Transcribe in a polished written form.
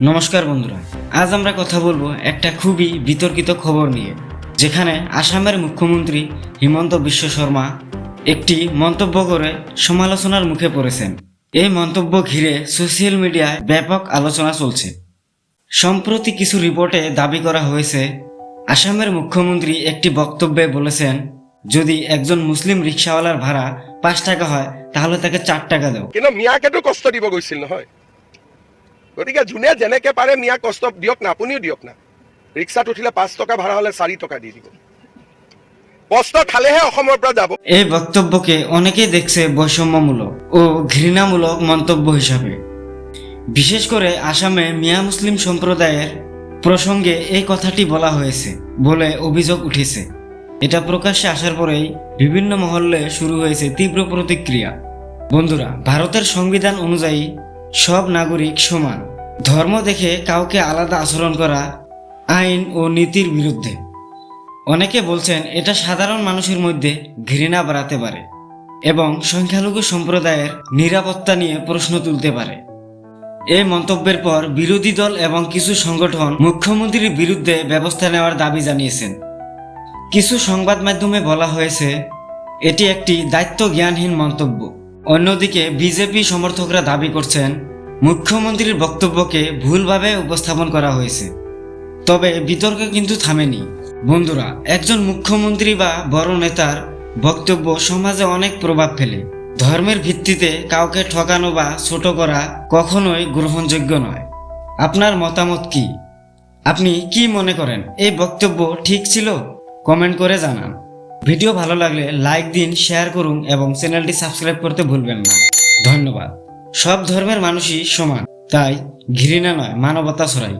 নমস্কার বন্ধুরা, আজ আমরা কথা বলবো একটা খুবই বিতর্কিত খবর নিয়ে, যেখানে আসামের মুখ্যমন্ত্রী হিমন্ত বিশ্ব শর্মা একটি মন্তব্য করে সমালোচনার মুখে পড়েছেন। এই মন্তব্য ঘিরে সোশ্যাল মিডিয়ায় ব্যাপক আলোচনা চলছে। সম্প্রতি কিছু রিপোর্টে দাবি করা হয়েছে, আসামের মুখ্যমন্ত্রী একটি বক্তব্যে বলেছেন, যদি একজন মুসলিম রিক্সাওয়ালার ভাড়া 5 টাকা হয় তাহলে তাকে 4 টাকা দাও। কিন্তু মিয়াকেতো কষ্ট দিব গৈছিল নহয়, গতিকে যোনে যেনেকে পাৰে মিয়া কষ্ট দিয়ক না, আপুনিও দিয়ক না। ৰিক্সাত উঠিলে 5 টকা ভাড়া হলে 4 টকা দি দিব। কষ্ট খালেহে অসমৰ পৰা যাব। এই বক্তব্যকে অনেকেই দেখছে বৈষম্যমূলক ও ঘৃণামূলক মন্তব্য হিসাবে। বিশেষ করে আসামে মিয়া মুসলিম সম্প্রদায়ের প্রসঙ্গে এই কথাটি বলা হয়েছে বলে অভিযোগ উঠেছে। এটা প্রকাশ্যে আসার পরেই বিভিন্ন মহলে শুরু হয়েছে তীব্র প্রতিক্রিয়া। বন্ধুরা, ভারতের সংবিধান অনুযায়ী সব নাগরিক সমান। ধর্ম দেখে কাউকে আলাদা আচরণ করা আইন ও নীতির বিরুদ্ধে। অনেকে বলছেন এটা সাধারণ মানুষের মধ্যে ঘৃণা বাড়াতে পারে এবং সংখ্যালঘু সম্প্রদায়ের নিরাপত্তা নিয়ে প্রশ্ন তুলতে পারে। এই মন্তব্যের পর বিরোধী দল এবং কিছু সংগঠন মুখ্যমন্ত্রীর বিরুদ্ধে ব্যবস্থা নেওয়ার দাবি জানিয়েছেন। কিছু সংবাদ মাধ্যমে বলা হয়েছে এটি একটি দায়িত্ব জ্ঞানহীন মন্তব্য। অন্যদিকে বিজেপি সমর্থকরা দাবি করছেন মুখ্যমন্ত্রীর বক্তব্যকে ভুলভাবে উপস্থাপন করা হয়েছে। তবে বিতর্ক কিন্তু থামেনি। বন্ধুরা, একজন মুখ্যমন্ত্রী বা বড় নেতার বক্তব্য সমাজে অনেক প্রভাব ফেলে। ধর্মের ভিত্তিতে কাউকে ঠকানো বা ছোট করা কখনোই গ্রহণযোগ্য নয়। আপনার মতামত কি? আপনি কি মনে করেন, এই বক্তব্য ঠিক ছিল? কমেন্ট করে জানান। ভিডিও ভালো লাগলে লাইক দিন, শেয়ার করুন এবং চ্যানেলটি সাবস্ক্রাইব করতে ভুলবেন না। ধন্যবাদ। সব ধর্মের মানুষই সমান, তাই ঘৃণা নয়, মানবতা ছড়াই।